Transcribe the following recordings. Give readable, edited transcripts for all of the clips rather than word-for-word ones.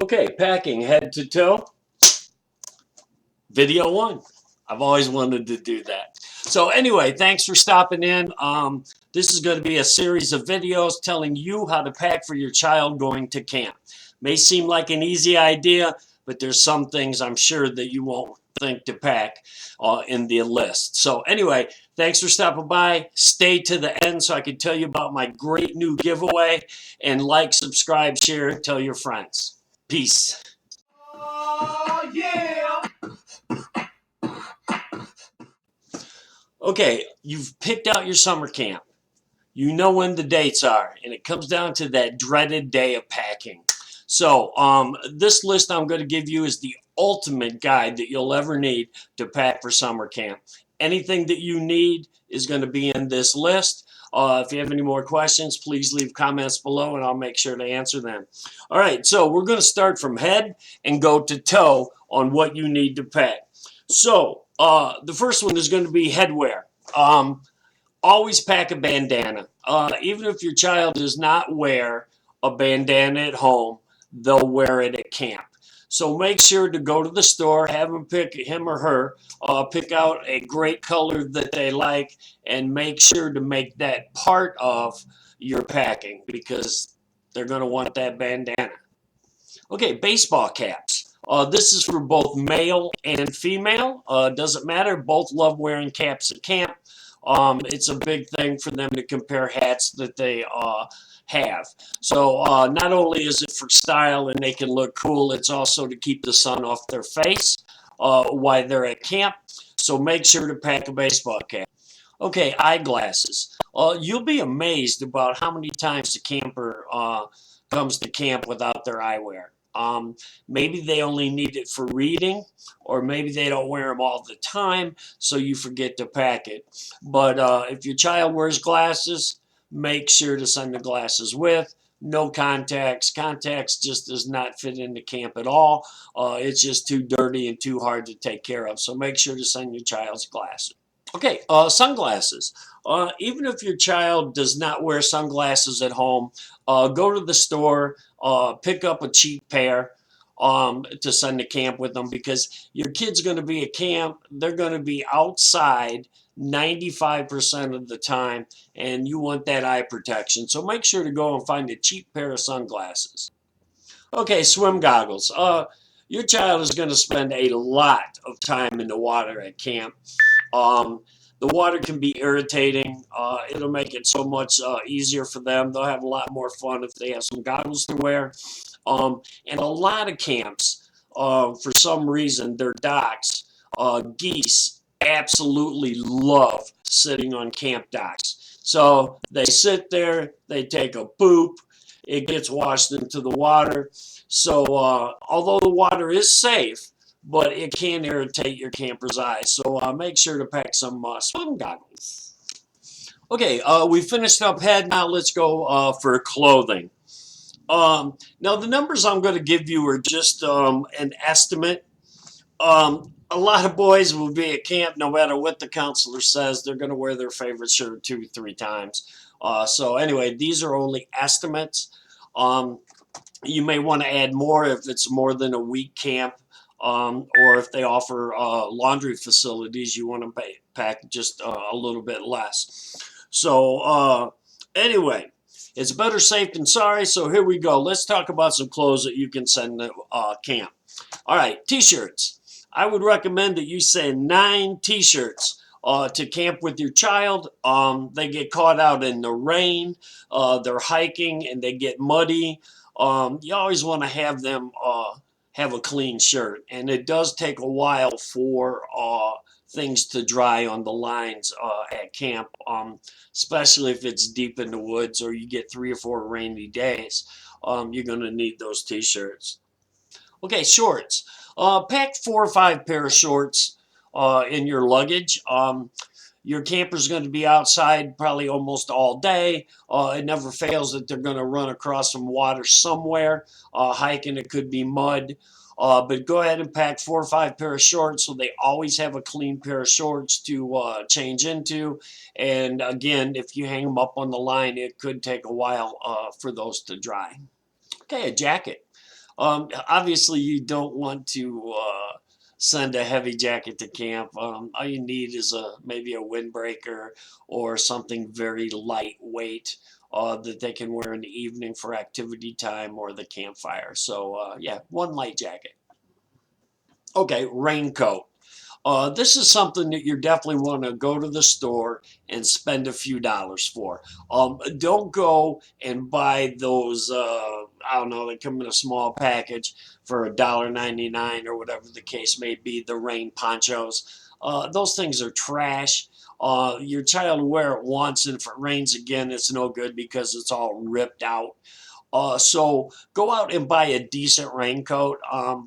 Okay, packing head to toe. Video one. I've always wanted to do that. So anyway, thanks for stopping in. This is going to be a series of videos telling you how to pack for your child going to camp. May seem like an easy idea, but there's some things I'm sure that you won't think to pack in the list. So anyway, thanks for stopping by. Stay to the end so I can tell you about my great new giveaway. And like, subscribe, share, tell your friends. Peace. Oh, yeah. Okay, you've picked out your summer camp. You know when the dates are, and it comes down to that dreaded day of packing. So this list I'm going to give you is the ultimate guide that you'll ever need to pack for summer camp. Anything that you need is going to be in this list. If you have any more questions, please leave comments below and I'll make sure to answer them. All right, so we're going to start from head and go to toe on what you need to pack. So the first one is going to be headwear. Always pack a bandana. Even if your child does not wear a bandana at home, they'll wear it at camp. So make sure to go to the store, have him or her pick out a great color that they like, and make sure to make that part of your packing because they're going to want that bandana. Okay, baseball caps. This is for both male and female. Doesn't matter. Both love wearing caps at camp. It's a big thing for them to compare hats that they have. So not only is it for style and they can look cool, it's also to keep the sun off their face while they're at camp. So make sure to pack a baseball cap. Okay, eyeglasses. You'll be amazed about how many times the camper comes to camp without their eyewear. Maybe they only need it for reading, or maybe they don't wear them all the time, so you forget to pack it. But if your child wears glasses, make sure to send the glasses with. No contacts. Contacts just does not fit into camp at all. It's just too dirty and too hard to take care of. So make sure to send your child's glasses. Okay, sunglasses. Even if your child does not wear sunglasses at home, go to the store, pick up a cheap pair to send to camp with them because your kid's going to be at camp. They're going to be outside 95% of the time, and you want that eye protection. So make sure to go and find a cheap pair of sunglasses. Okay, swim goggles. Your child is going to spend a lot of time in the water at camp. The water can be irritating. It'll make it so much easier for them. They'll have a lot more fun if they have some goggles to wear. And a lot of camps, for some reason, their docks, geese absolutely love sitting on camp docks. So they sit there, they take a poop, it gets washed into the water. So although the water is safe, but it can irritate your camper's eyes. So make sure to pack some swim goggles. Okay, we finished up head. Now let's go for clothing. Now the numbers I'm going to give you are just an estimate. A lot of boys will be at camp no matter what the counselor says. They're going to wear their favorite shirt 2-3 times. So anyway, these are only estimates. You may want to add more if it's more than a week camp. Or if they offer laundry facilities, you want to pack just a little bit less. So anyway, it's better safe than sorry. So here we go. Let's talk about some clothes that you can send to camp. All right, t-shirts. I would recommend that you send 9 t-shirts to camp with your child. They get caught out in the rain. They're hiking and they get muddy. You always want to have them have a clean shirt, and it does take a while for things to dry on the lines at camp, especially if it's deep in the woods or you get 3 or 4 rainy days. You're going to need those t-shirts. Okay, shorts. Pack 4 or 5 pair of shorts in your luggage. Your camper's going to be outside probably almost all day. It never fails that they're going to run across some water somewhere. Hiking, it could be mud. But go ahead and pack 4 or 5 pair of shorts so they always have a clean pair of shorts to change into. And again, if you hang them up on the line, it could take a while for those to dry. Okay, a jacket. Obviously, you don't want to send a heavy jacket to camp. All you need is maybe a windbreaker or something very lightweight that they can wear in the evening for activity time or the campfire. So yeah, one light jacket. Okay, raincoat. This is something that you definitely want to go to the store and spend a few dollars for. Don't go and buy those, I don't know, they come in a small package for $1.99 or whatever the case may be, the rain ponchos. Those things are trash. Your child will wear it once, and if it rains again, it's no good because it's all ripped out. So go out and buy a decent raincoat.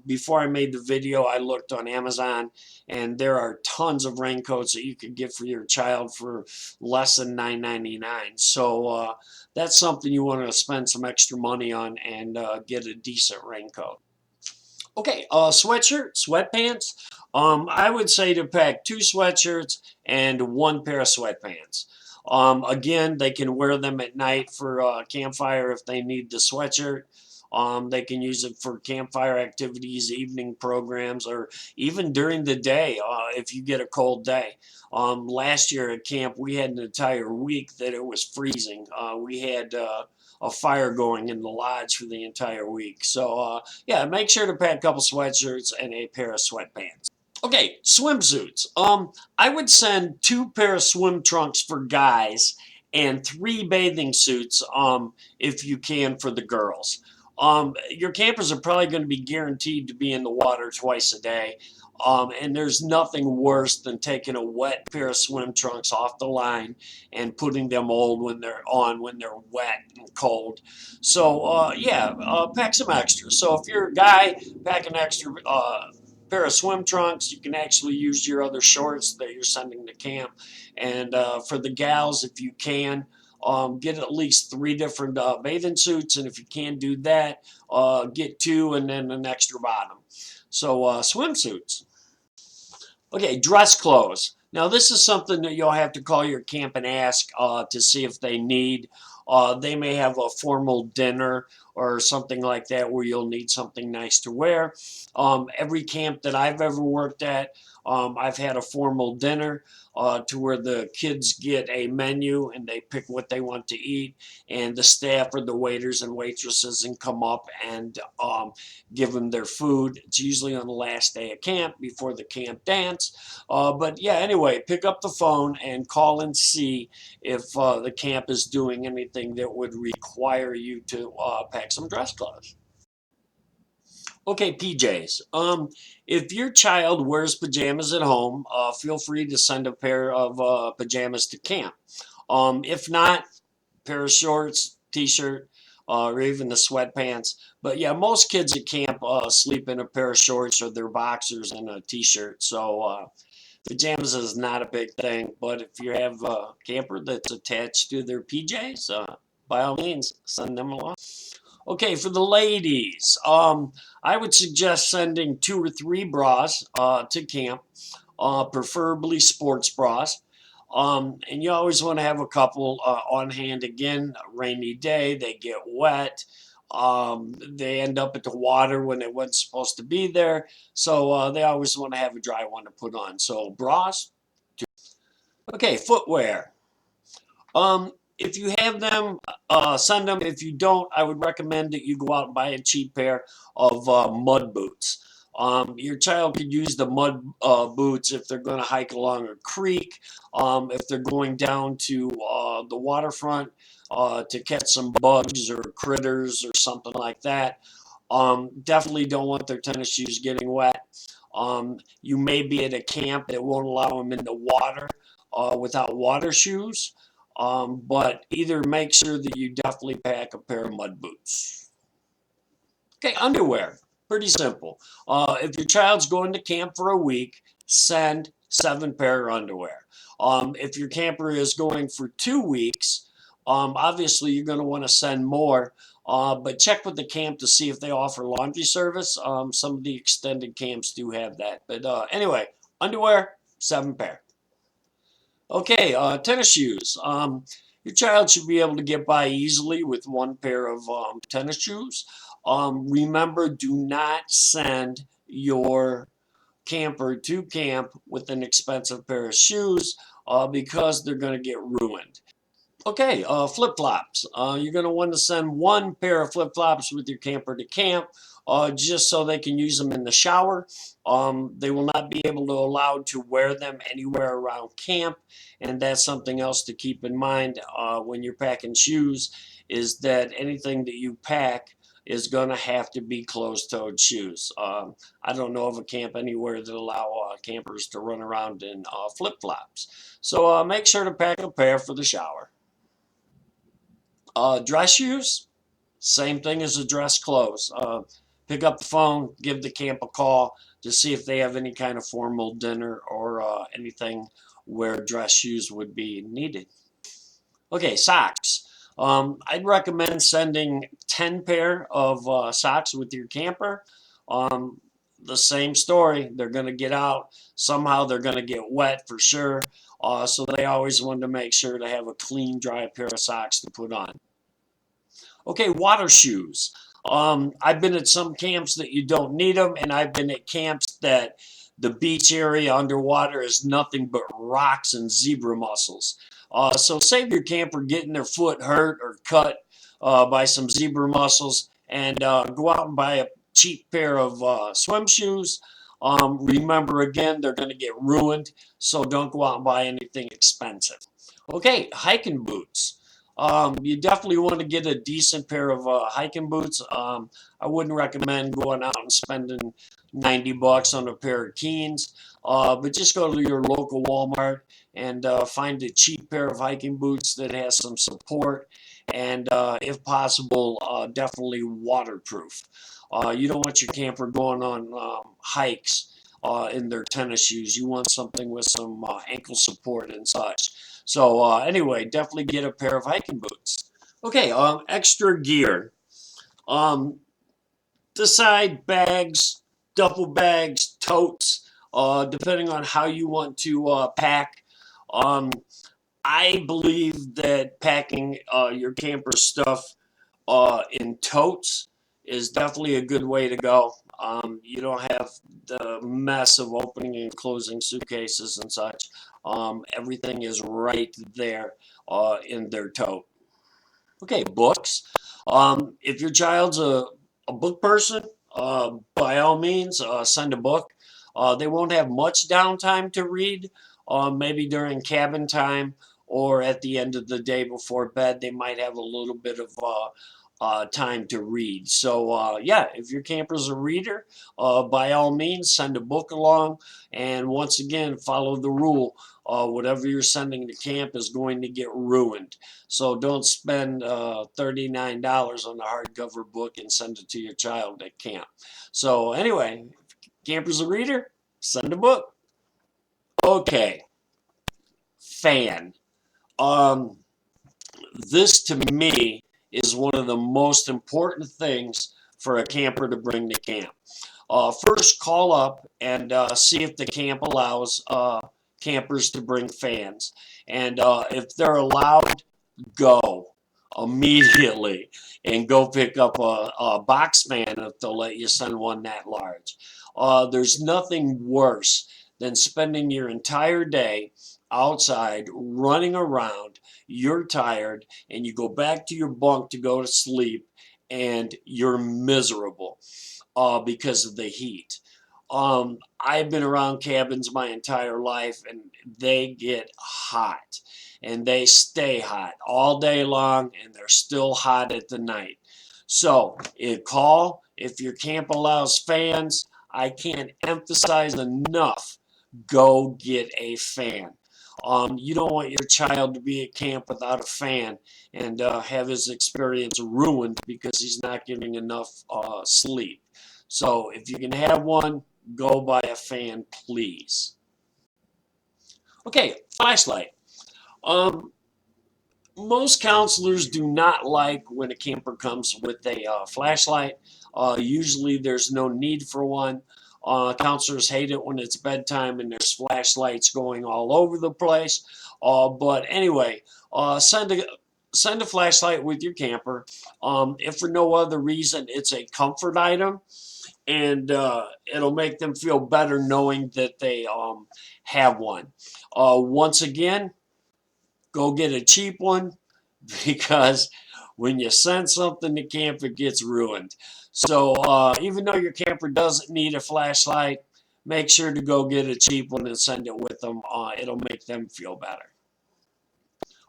Before I made the video, I looked on Amazon, and there are tons of raincoats that you could get for your child for less than $9.99. So that's something you want to spend some extra money on and get a decent raincoat. Okay, sweatshirt, sweatpants. I would say to pack 2 sweatshirts and 1 pair of sweatpants. Again, they can wear them at night for campfire if they need the sweatshirt. They can use it for campfire activities, evening programs, or even during the day if you get a cold day. Last year at camp, we had an entire week that it was freezing. We had a fire going in the lodge for the entire week. So yeah, make sure to pack a couple sweatshirts and a pair of sweatpants. Okay, swimsuits. I would send 2 pair of swim trunks for guys and 3 bathing suits if you can for the girls. Your campers are probably going to be guaranteed to be in the water twice a day. And there's nothing worse than taking a wet pair of swim trunks off the line and putting them old when they're on when they're wet and cold. So yeah, pack some extra. So if you're a guy, pack an extra pair of swim trunks. You can actually use your other shorts that you're sending to camp. And for the gals, if you can, get at least 3 different bathing suits. And if you can't do that, get 2 and then an extra bottom. So swimsuits. Okay, dress clothes. Now this is something that you'll have to call your camp and ask to see if they need. They may have a formal dinner or something like that where you'll need something nice to wear. Every camp that I've ever worked at, I've had a formal dinner to where the kids get a menu and they pick what they want to eat, and the staff or the waiters and waitresses and come up and give them their food. It's usually on the last day of camp before the camp dance. But yeah, anyway, pick up the phone and call and see if the camp is doing anything that would require you to pack some dress clothes. Okay, PJs. If your child wears pajamas at home, feel free to send a pair of pajamas to camp. If not, pair of shorts, t-shirt, or even the sweatpants. But yeah, most kids at camp sleep in a pair of shorts or their boxers and a t-shirt. So pajamas is not a big thing. But if you have a camper that's attached to their PJs, by all means, send them along. Okay, for the ladies, I would suggest sending 2 or 3 bras to camp, preferably sports bras. And you always want to have a couple on hand. Again, a rainy day, they get wet. They end up at the water when they weren't supposed to be there. So they always want to have a dry one to put on. So bras. Okay, footwear. If you have them, send them. If you don't, I would recommend that you go out and buy a cheap pair of mud boots. Your child could use the mud boots if they're going to hike along a creek, if they're going down to the waterfront to catch some bugs or critters or something like that. Definitely don't want their tennis shoes getting wet. You may be at a camp that won't allow them in the water without water shoes. But either make sure that you definitely pack a pair of mud boots. Okay, underwear. Pretty simple. If your child's going to camp for a week, send 7 pair of underwear. If your camper is going for 2 weeks, obviously you're going to want to send more. But check with the camp to see if they offer laundry service. Some of the extended camps do have that. But anyway, underwear, 7 pair. Okay, tennis shoes. Your child should be able to get by easily with 1 pair of tennis shoes. Remember, do not send your camper to camp with an expensive pair of shoes because they're going to get ruined. Okay, flip-flops. You're going to want to send one pair of flip-flops with your camper to camp just so they can use them in the shower. They will not be able to allow to wear them anywhere around camp, and that's something else to keep in mind when you're packing shoes, is that anything that you pack is going to have to be closed-toed shoes. I don't know of a camp anywhere that allow campers to run around in flip-flops. So make sure to pack a pair for the shower. Dress shoes, same thing as the dress clothes. Pick up the phone, give the camp a call to see if they have any kind of formal dinner or anything where dress shoes would be needed. Okay, socks. I'd recommend sending 10 pair of socks with your camper. The same story. They're going to get out. Somehow they're going to get wet for sure. So they always want to make sure to have a clean, dry pair of socks to put on. Okay, water shoes. I've been at some camps that you don't need them, and I've been at camps that the beach area underwater is nothing but rocks and zebra mussels. So save your camper getting their foot hurt or cut by some zebra mussels and go out and buy a cheap pair of swim shoes. Remember, again, they're going to get ruined, so don't go out and buy anything expensive. Okay, hiking boots. You definitely want to get a decent pair of hiking boots. I wouldn't recommend going out and spending 90 bucks on a pair of Keens, but just go to your local Walmart and find a cheap pair of hiking boots that has some support and, if possible, definitely waterproof. You don't want your camper going on hikes in their tennis shoes. You want something with some ankle support and such. So anyway, definitely get a pair of hiking boots. Okay, extra gear. Decide bags, duffel bags, totes, depending on how you want to pack. I believe that packing your camper stuff in totes is definitely a good way to go. You don't have the mess of opening and closing suitcases and such. Everything is right there in their tote. Okay, books. If your child's a book person, by all means, send a book. They won't have much downtime to read. Maybe during cabin time or at the end of the day before bed, they might have a little bit of time to read. So yeah, if your camper's a reader, by all means, send a book along. And once again, follow the rule. Whatever you're sending to camp is going to get ruined. So don't spend $39 on a hardcover book and send it to your child at camp. So anyway, camper's a reader, send a book. Okay, fan. This to me is one of the most important things for a camper to bring to camp. First, call up and see if the camp allows campers to bring fans. And if they're allowed, go immediately and go pick up a box fan if they'll let you send one that large. There's nothing worse than spending your entire day outside running around. You're tired and you go back to your bunk to go to sleep and you're miserable because of the heat. I've been around cabins my entire life and they get hot and they stay hot all day long and they're still hot at the night. So call if your camp allows fans. I can't emphasize enough, go get a fan. You don't want your child to be at camp without a fan and have his experience ruined because he's not getting enough sleep. So if you can have one, go buy a fan, please. Okay, flashlight. Most counselors do not like when a camper comes with a flashlight. Usually there's no need for one. Counselors hate it when it's bedtime and there's flashlights going all over the place. But anyway, send send a flashlight with your camper. If for no other reason, it's a comfort item, and it'll make them feel better knowing that they have one. Once again, go get a cheap one because when you send something to camp, it gets ruined. So even though your camper doesn't need a flashlight, make sure to go get a cheap one and send it with them. It'll make them feel better.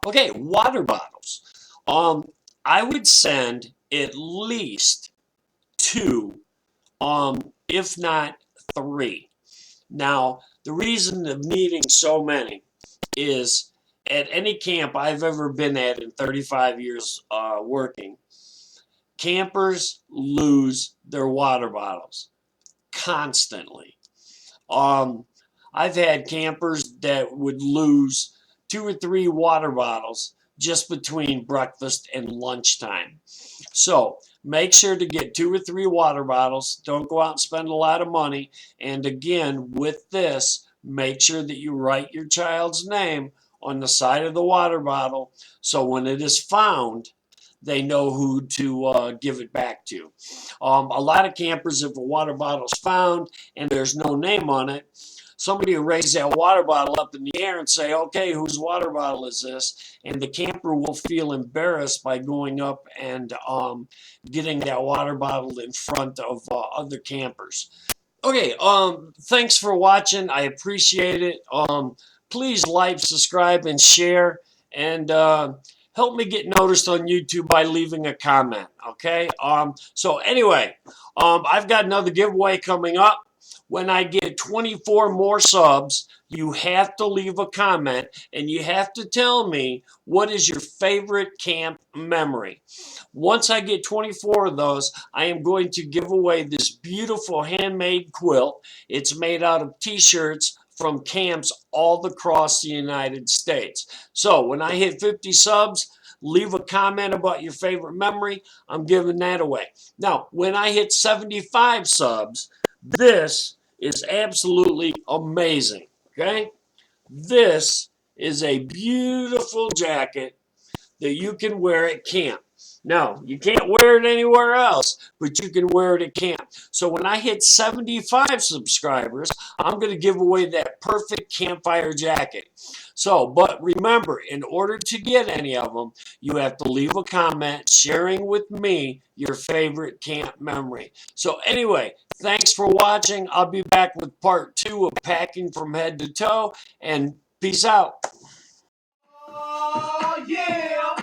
Okay, water bottles. I would send at least two, if not three. Now, the reason of needing so many is at any camp I've ever been at in 35 years working, campers lose their water bottles constantly. I've had campers that would lose 2 or 3 water bottles just between breakfast and lunchtime. So make sure to get 2 or 3 water bottles. Don't go out and spend a lot of money. And again, with this, make sure that you write your child's name on the side of the water bottle so when it is found, they know who to give it back to. A lot of campers, if a water bottle is found and there's no name on it, somebody will raise that water bottle up in the air and say, okay, whose water bottle is this? And the camper will feel embarrassed by going up and getting that water bottle in front of other campers. Okay, thanks for watching. I appreciate it. Please like, subscribe, and share. And help me get noticed on YouTube by leaving a comment, okay? So anyway, I've got another giveaway coming up. When I get 24 more subs, you have to leave a comment and you have to tell me what is your favorite camp memory. Once I get 24 of those, I am going to give away this beautiful handmade quilt. It's made out of t-shirts from camps all across the United States. So when I hit 50 subs, leave a comment about your favorite memory. I'm giving that away. Now, when I hit 75 subs, this is absolutely amazing, okay? This is a beautiful jacket that you can wear at camp. Now, you can't wear it anywhere else, but you can wear it at camp. So when I hit 75 subscribers, I'm going to give away that perfect campfire jacket. So, but remember, in order to get any of them, you have to leave a comment sharing with me your favorite camp memory. So anyway, thanks for watching. I'll be back with part 2 of packing from head to toe, and peace out. Oh, yeah.